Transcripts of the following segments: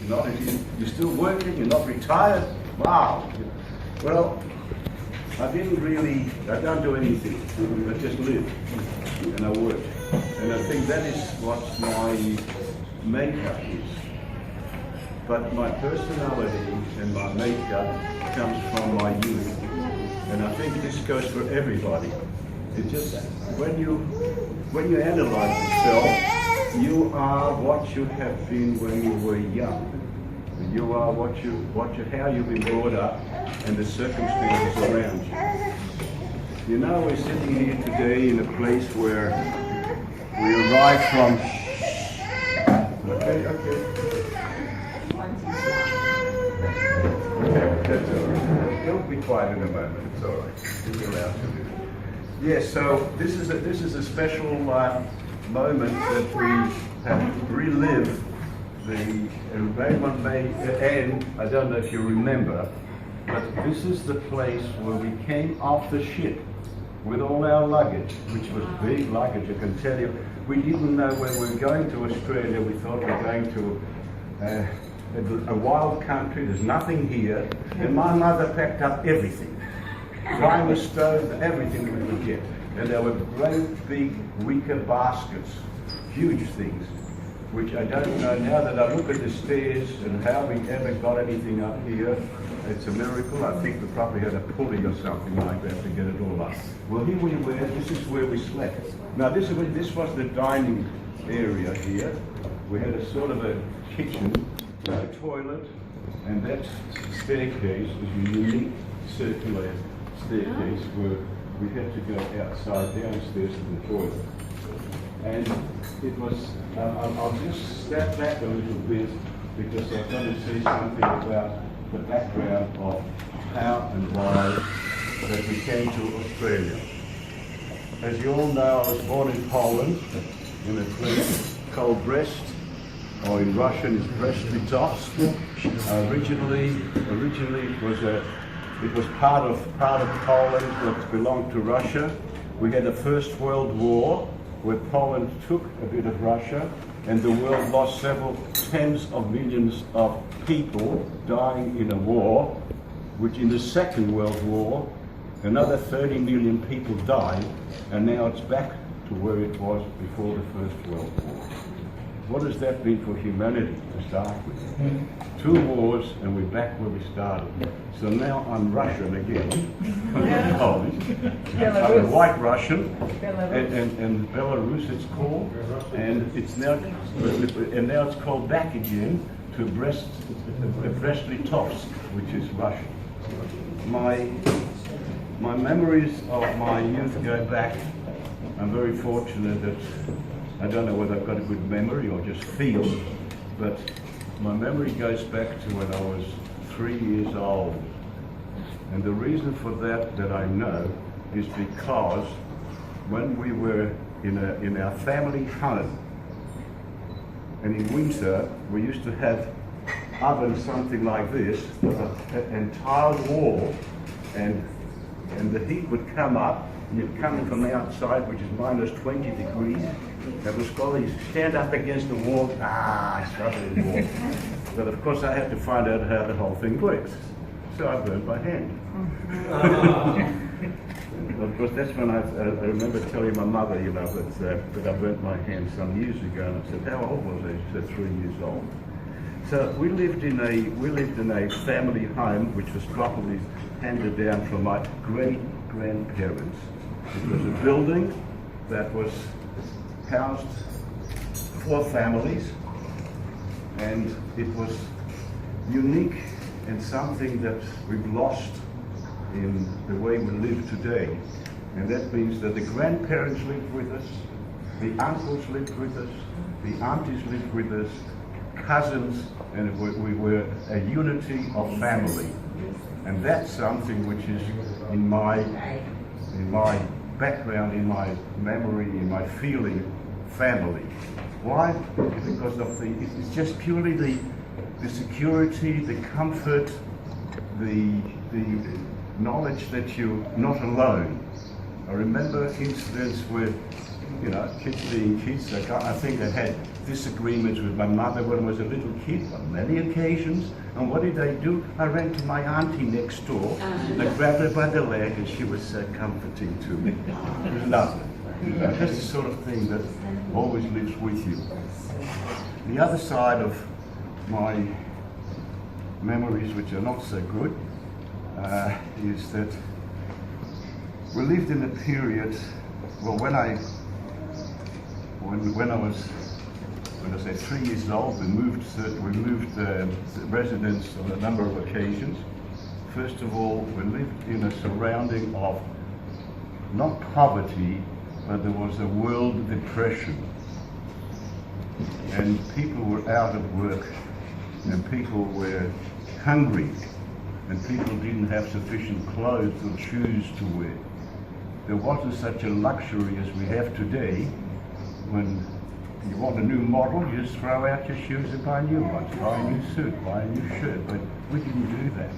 You're still working, you're not retired? Wow. Well, I don't do anything. I just live and I work. And I think that is what my makeup is. But my personality and my makeup comes from my youth. And I think this goes for everybody. It's just when you analyze yourself, you are what you have been when you were young. You are how you've been brought up and the circumstances around you. You know, we're sitting here today in a place where we arrived from. Okay. That's all right. It'll be quiet in a moment. It's all right. You'll be allowed to do. Yes. So this is a special moment that we have relived. Raymond May, and I don't know if you remember, but this is the place where we came off the ship with all our luggage, which was big luggage, I can tell you. We didn't know when we were going to Australia. We thought we were going to a wild country, there's nothing here, and my mother packed up everything. Primer stove, everything we could get. And there were great big wicker baskets, huge things, which I don't know now that I look at the stairs and how we ever got anything up here. It's a miracle. I think we probably had a pulley or something like that to get it all up. Well, here we were. This is where we slept. Now, this was the dining area here. We had a sort of a kitchen, a toilet, and that staircase was a unique circular staircase where we had to go outside, downstairs to the toilet. And it was, I'll just step back a little bit because I'm going to say something about the background of how and why that we came to Australia. As you all know, I was born in Poland, in a place called Brest, or in Russian it's Brest-Litovsk. Originally it was part of Poland that belonged to Russia. We had the First World War, where Poland took a bit of Russia, and the world lost several tens of millions of people dying in a war, which in the Second World War, another 30 million people died, and now it's back to where it was before the First World War. What does that mean for humanity to start with? 2 wars and we're back where we started. So now I'm Russian again. I'm Polish. I'm a white Russian, and Belarus it's called, and now it's called back again to Brest-Litovsk, which is Russian. My memories of my youth go back. I'm very fortunate that I don't know whether I've got a good memory or just feel, but my memory goes back to when I was 3 years old. And the reason for that I know is because when we were in our family home, and in winter we used to have ovens something like this, and tiled wall, and the heat would come up, and you'd come in from the outside, which is minus 20 degrees. It was called, you stand up against the wall, it's struggling wall. But of course I had to find out how the whole thing works. So I burned my hand. Of course that's when I remember telling my mother, that I burnt my hand some years ago, and I said, how old was I? She said 3 years old. So we lived in a family home which was probably handed down from my great-grandparents. It was a building that was housed 4 families, and it was unique and something that we've lost in the way we live today. And that means that the grandparents lived with us, the uncles lived with us, the aunties lived with us, cousins, and we were a unity of family. And that's something which is in my background, in my memory, in my feeling, family. Why? Because it's just purely the security, the comfort, the knowledge that you're not alone. I remember incidents where, kids being kids, I think I had disagreements with my mother when I was a little kid on many occasions. And what did I do? I ran to my auntie next door and I grabbed her by the leg, and she was so comforting to me. It was lovely. That's the sort of thing that always lives with you. The other side of my memories, which are not so good, is that we lived in a period, well, when I was 3 years old, we moved residence on a number of occasions. First of all, we lived in a surrounding of not poverty, but there was a world depression. And people were out of work, and people were hungry, and people didn't have sufficient clothes or shoes to wear. There wasn't such a luxury as we have today. When you want a new model, you just throw out your shoes and buy new ones, buy a new suit, buy a new shirt, but we didn't do that.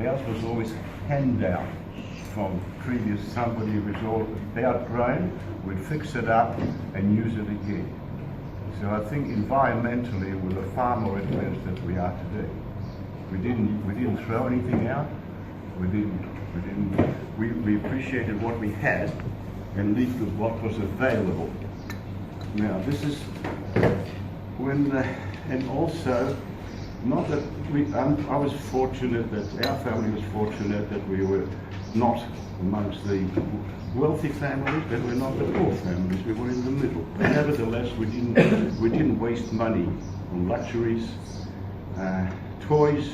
Ours was always handout from previous somebody who was all outgrown. We'd fix it up and use it again. So I think environmentally we were far more advanced than we are today. We didn't throw anything out. We appreciated what we had and lived with what was available. Now this is when, and also, not that I was fortunate that our family was fortunate that we were not amongst the wealthy families, but we're not the poor families. We were in the middle. But nevertheless, we didn't waste money on luxuries, toys.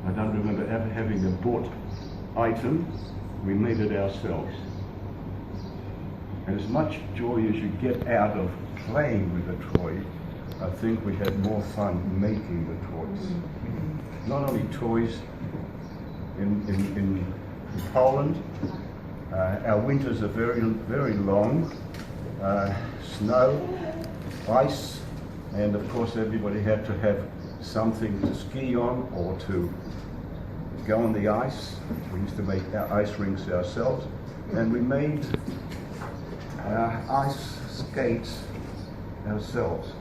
I don't remember ever having a bought item. We made it ourselves. And as much joy as you get out of playing with a toy, I think we had more fun making the toys. Not only toys in Poland. Our winters are very, very long. Snow, ice, and of course everybody had to have something to ski on or to go on the ice. We used to make our ice rinks ourselves, and we made ice skates ourselves.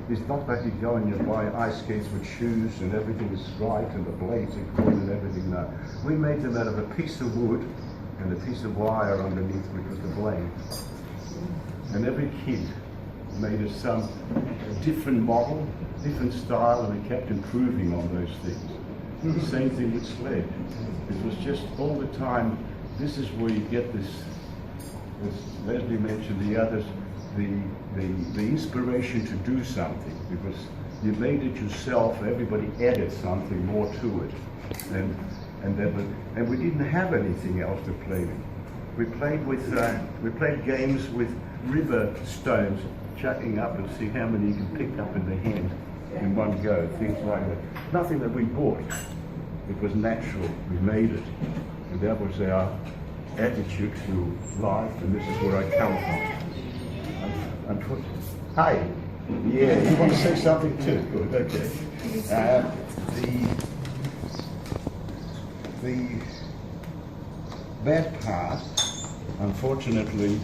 It's not like you go and you buy ice skates with shoes and everything is right and the blades are good and everything. No. We made them out of a piece of wood and a piece of wire underneath, which was the blade. And every kid made us some different model, different style, and we kept improving on those things. The same thing with sled. It was just all the time. This is where you get this, as Leslie mentioned, the others, the inspiration to do something, because you made it yourself. Everybody added something more to it, and we didn't have anything else to play with. We played games with river stones, chucking up and see how many you can pick up in the hand in one go. Things like that. Nothing that we bought. It was natural. We made it, and that was our attitude to life. And this is where I come from. Hi. Yeah, you want to say something too? Good, okay. The bad part, unfortunately,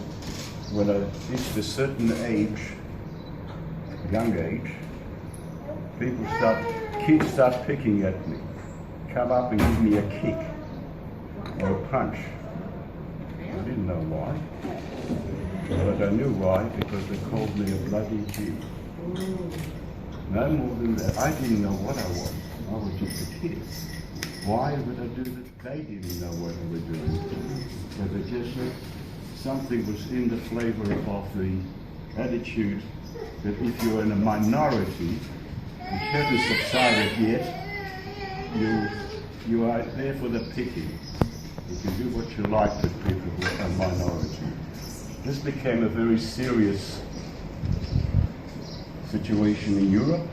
when I reached a certain age, young age, kids start picking at me, come up and give me a kick or a punch. I didn't know why. But I knew why, because they called me a bloody G. No more than that. I didn't know what I was. I was just a kid. Why would I do that? They didn't know what they were doing. But it just something was in the flavor of the attitude that if you're in a minority, which hasn't subsided yet, you are there for the picking. You can do what you like with people who are a minority. This became a very serious situation in Europe,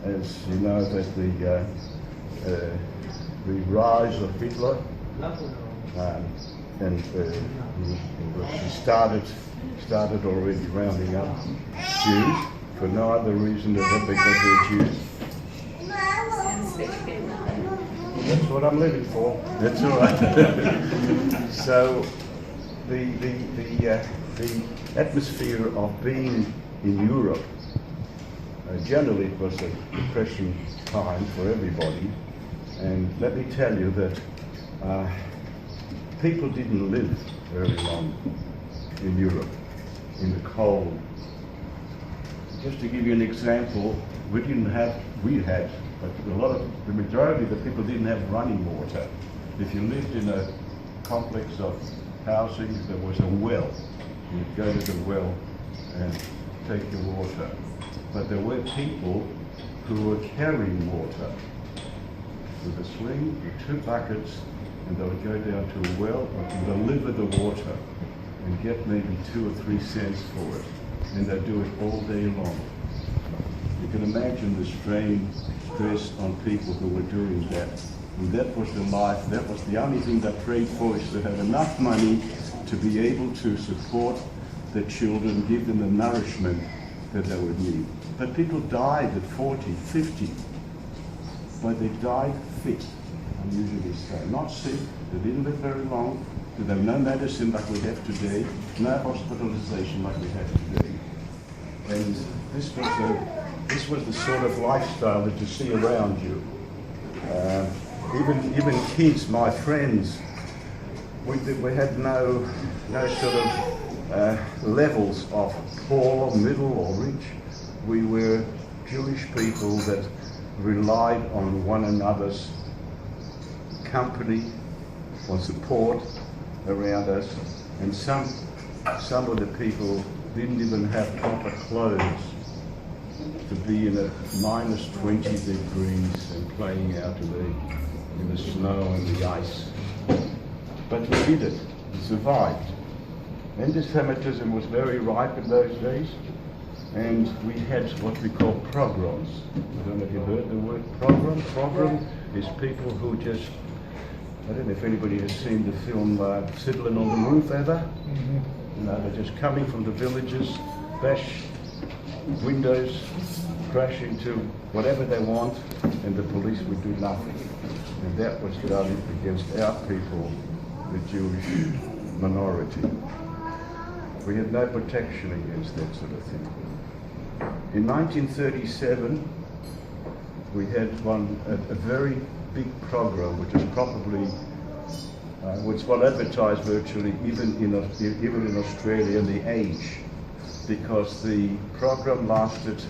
as you know that the rise of Hitler he started already rounding up Jews for no other reason than that because they're Jews. That's what I'm living for. That's all right. So the the atmosphere of being in Europe, generally it was a depression time for everybody, and let me tell you that people didn't live very long in Europe, in the cold. Just to give you an example, we had, but the majority of the people didn't have running water. If you lived in a complex of housing, there was a well. You'd go to the well and take your water. But there were people who were carrying water with a sling, with 2 buckets, and they would go down to a well or to deliver the water and get maybe 2 or 3 cents for it. And they'd do it all day long. You can imagine the strain stress on people who were doing that. And that was the life, that was the only thing they prayed for, is to have enough money to be able to support the children, give them the nourishment that they would need. But people died at 40, 50, but they died fit, I usually say. Not sick, they didn't live very long, they have no medicine like we have today, no hospitalization like we have today. And this was the sort of lifestyle that you see around you. Even kids, my friends, we had no sort of levels of poor, middle or rich. We were Jewish people that relied on one another's company or support around us, and some of the people didn't even have proper clothes to be in a minus 20 degrees and playing out in the snow and the ice. But we did it, we survived. Anti-Semitism was very ripe in those days, and we had what we call pogroms. I don't know if you heard the word pogrom. Pogrom is people who just, I don't know if anybody has seen the film Fiddling on the Roof ever? Mm-hmm. You know, they're just coming from the villages, bash windows, crash into whatever they want, and the police would do nothing. And that was done against our people, the Jewish minority. We had no protection against that sort of thing. In 1937, we had a very big program, which was probably, which was advertised virtually even in Australia, The Age, because the program lasted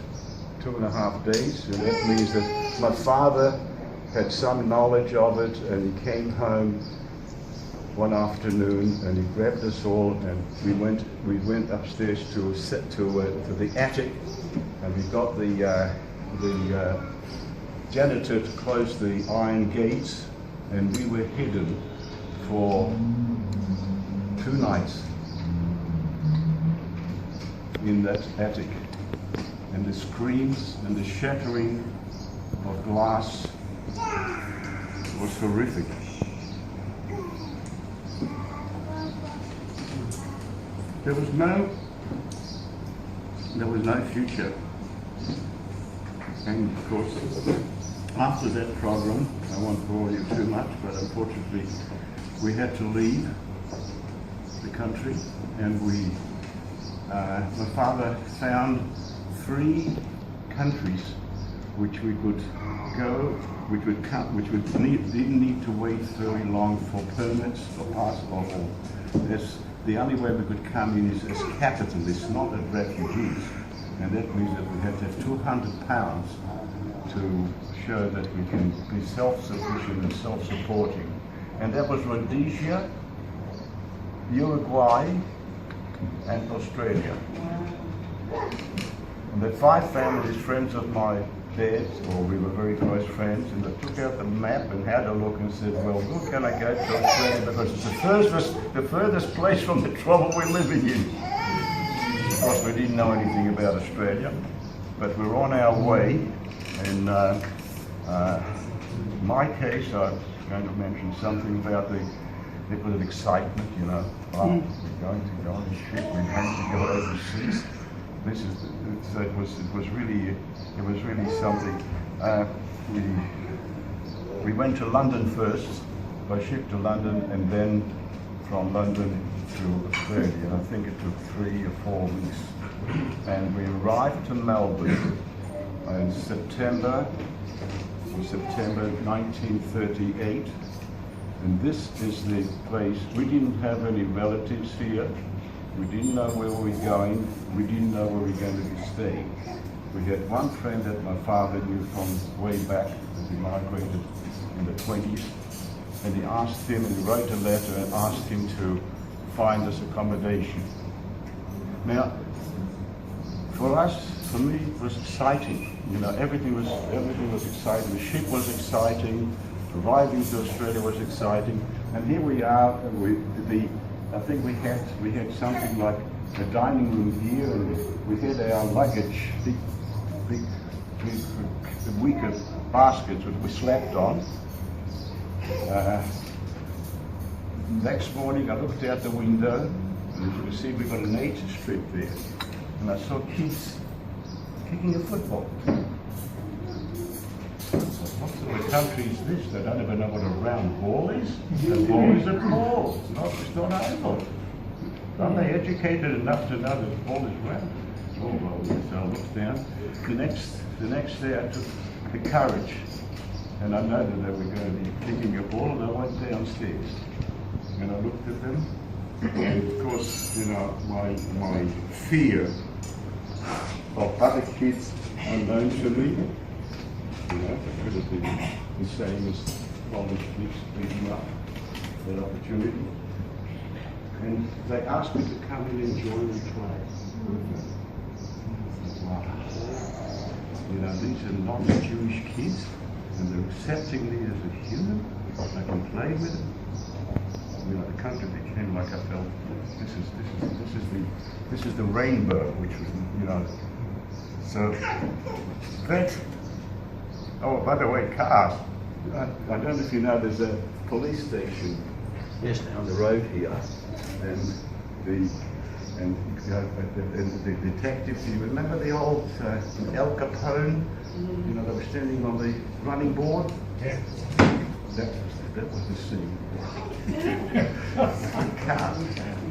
2.5 days, and that means that my father had some knowledge of it, and he came home one afternoon and he grabbed us all, and we went upstairs to the attic, and we got the janitor to close the iron gates, and we were hidden for 2 nights in that attic, and the screams and the shattering of glass was horrific. There was no future. And of course, after that program, I won't bore you too much, but unfortunately we had to leave the country, and my father found 3 countries which we could go, which didn't need to wait very long for permits or passport. The only way we could come in is as capitalists, not as refugees. And that means that we had to have £200 to show that we can be self-sufficient and self-supporting. And that was Rhodesia, Uruguay, and Australia. And the 5 families, friends of my dad's, or we were very close friends, and they took out the map and had a look and said, well, where can I go to Australia, because it's the furthest place from the trouble we're living in. Of course, we didn't know anything about Australia, but we're on our way. And in my case, I was going to mention something about it was an excitement, you know. Oh, we're going to go on a ship, we're going to go overseas. So it was really something. We went to London first, by ship to London, and then from London to Australia, and I think it took 3 or 4 weeks. And we arrived to Melbourne in September 1938. And this is the place. We didn't have any relatives here. We didn't know where we were going. We didn't know where we were going to be staying. We had one friend that my father knew from way back, as he migrated in the 20s. And he asked him, and he wrote a letter and asked him to find us accommodation. Now, for me, it was exciting. You know, everything was exciting. The ship was exciting. Arriving to Australia was exciting. And here we are. And I think we had something like a dining room here, and we had our luggage, big wicker baskets which we slept on. Next morning, I looked out the window, and as you can see, we've got a nature strip there, and I saw kids kicking a football. What sort of country is this? They don't even know what a round ball is. A ball is a ball. It's not oval. Aren't they educated enough to know that the ball is round? Oh well, so I looked down. The next day I took the courage, and I know that they were going to be kicking a ball, and I went downstairs. And I looked at them, and of course, you know, my fear of other kids unknown to me, you know, that could have been the same as college kids beating up that opportunity. And they asked me to come and enjoy the play with them. Wow. You know, these are non-Jewish kids, and they're accepting me as a human. I can play with them. You know, the country became like I felt. This is the rainbow, which was, you know. So that. Oh, by the way, cars. I don't know if you know, there's a police station just down the road here, and the detectives. You remember the old El Capone? You know, they were standing on the running board. Yeah. That was the scene. Cars.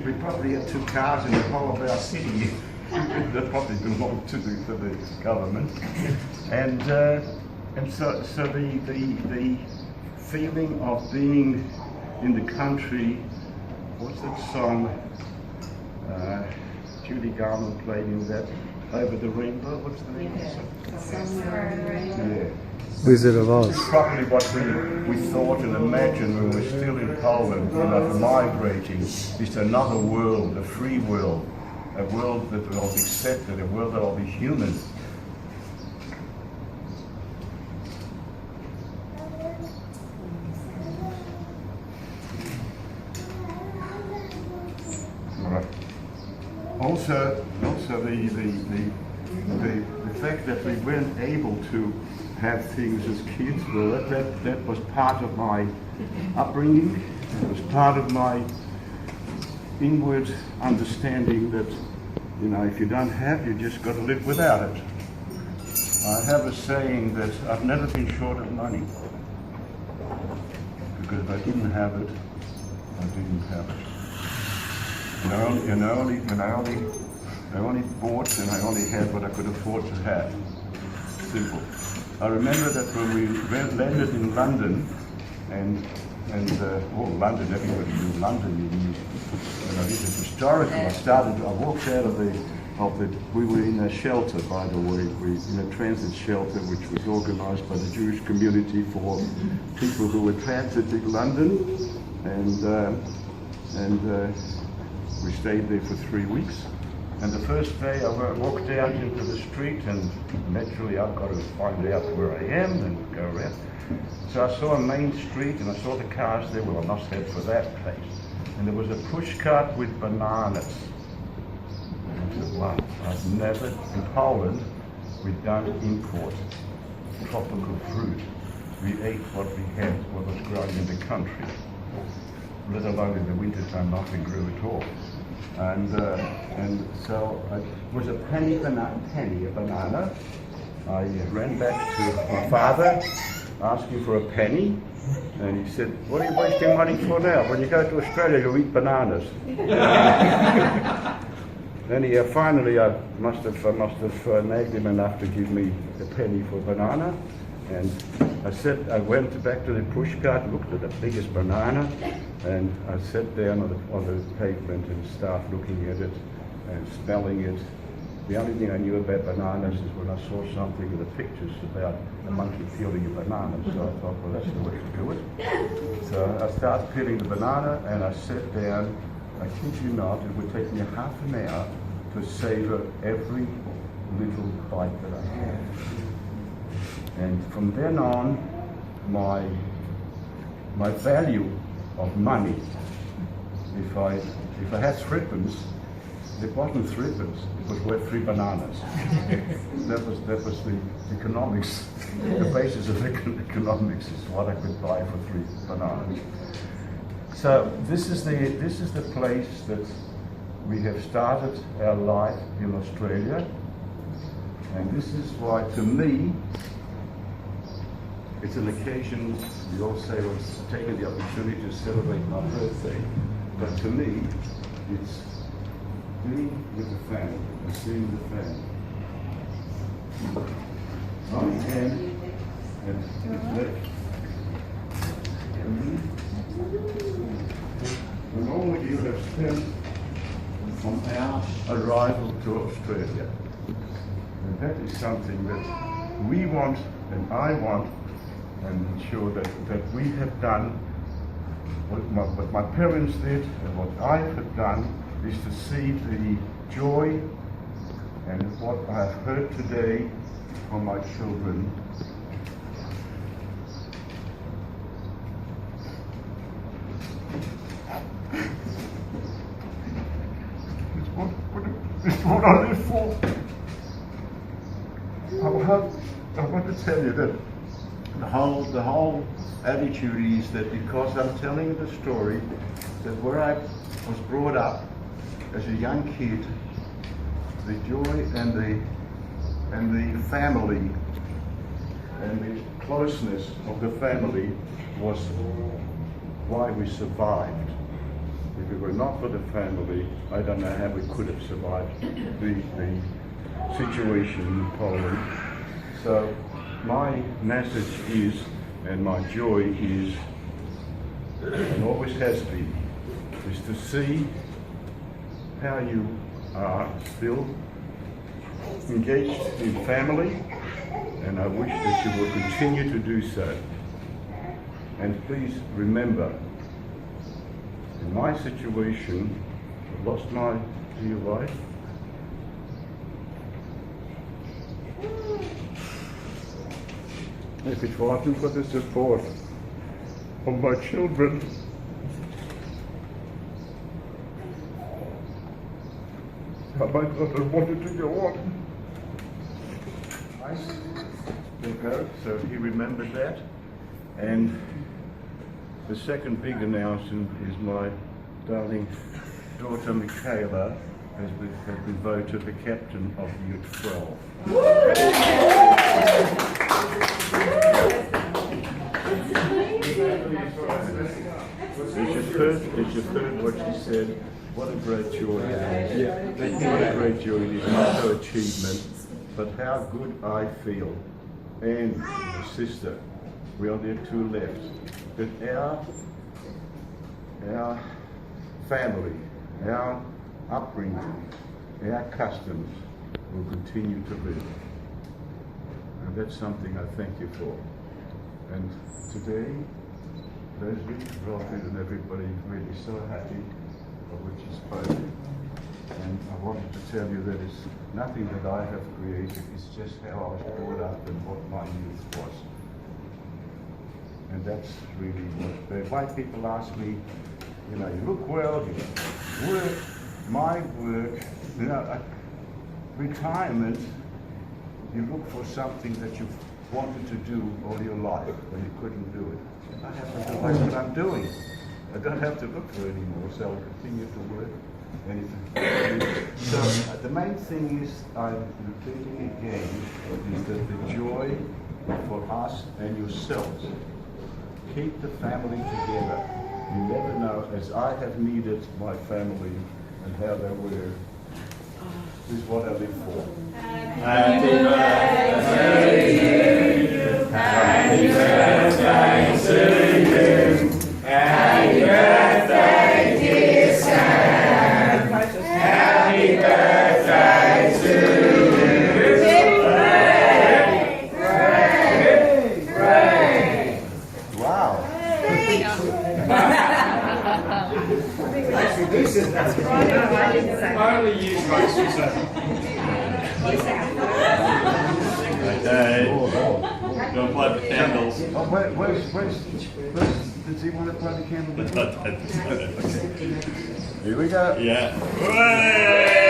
We probably had 2 cars in the whole of our city that probably belonged to the government, and so the feeling of being in the country. What's that song? Judy Garland played in that. Over the Rainbow. What's the name of the song? Yeah. Wizard of Oz. It's probably what we thought and imagined when we were still in Poland, you know, migrating. It's another world, a free world, a world that will be accepted, a world that will be human. Also the fact that we weren't able to have things as kids, well, that was part of my upbringing. It was part of my inward understanding that, you know, if you don't have, you just got to live without it. I have a saying that I've never been short of money, because if I didn't have it, I didn't have it. And I only bought and I only had what I could afford to have. Simple. I remember that when we landed in London, and London, everybody knew London. You know, this is historical. I walked out of we were in a shelter, by the way, in a transit shelter which was organised by the Jewish community for people who were transiting London, and we stayed there for 3 weeks. And the first day I walked out into the street, and naturally I've got to find out where I am and go around. So I saw a main street and I saw the cars there. Well, I must head for that place. And there was a push cart with bananas. And I said, wow, I've never, in Poland, we don't import tropical fruit. We ate what we had, what was grown in the country. Let alone in the wintertime, nothing grew at all. And so it was a penny a banana. I ran back to my father, asking for a penny, And he said, "What are you wasting money for now? When you go to Australia, you'll eat bananas." Then finally, I must have nagged him enough to give me a penny for banana. And I went back to the pushcart, looked at the biggest banana, and I sat down on the pavement and started looking at it and smelling it. The only thing I knew about bananas is when I saw something in the pictures about a monkey peeling a banana. So I thought, well, that's the way to do it. So I started peeling the banana, and I sat down. I kid you not, it would take me half an hour to savor every little bite that I had. And from then on, my value of money, if I had threepence, it wasn't threepence, it was worth 3 bananas. that was the economics, the basis of economics is what I could buy for 3 bananas. So this is the place that we have started our life in Australia, and this is why, to me, it's an occasion. We all say we're taking the opportunity to celebrate my birthday, but to me, it's being with the family and seeing the family. My hand and his left. And all of you have spent from our arrival to Australia. And that is something that we want, and I want, and ensure that we have done what my parents did, and what I have done is to see the joy and what I have heard today from my children. It's what I live for. I want to tell you that the whole attitude is that because I'm telling the story, that where I was brought up as a young kid, the joy and the family and the closeness of the family was why we survived. If it were not for the family, I don't know how we could have survived the situation in Poland. So my message is, and my joy is, and always has been, is to see how you are still engaged in family, and I wish that you will continue to do so. And please remember, in my situation, I lost my dear wife. If it wasn't for the support of my children, I might not have wanted to go on. There you go, so he remembered that. And the second big announcement is my darling daughter Michaela has been voted the captain of Youth 12. As you've heard what she said, what a great joy it is. What a great joy it is, not her achievement, but how good I feel. And my sister, we are there 2 left, that our family, our upbringing, our customs will continue to live. And that's something I thank you for. And today, Leslie, Robin and everybody really so happy of which you spoke. And I wanted to tell you that it's nothing that I have created, it's just how I was brought up and what my youth was. And that's really what white people ask me, you know, you look well, you work, my work, you know, retirement, you look for something that you've wanted to do all your life and you couldn't do it. I have to do that's what I'm doing. I don't have to look for it anymore, so I'll continue to work. So the main thing is, I'm repeating again, is that the joy for us and yourselves keep the family together. You never know, as I have needed my family and how they were. This is what I live for. Happy birthday to you. Happy birthday to you. Happy birthday, dear Sam. Happy birthday to you. Hooray! Wow. Only you guys do that. Okay. Don't light the candles. Oh, where's, does he want to play the candle? Okay. Here we go. Yeah. Hooray!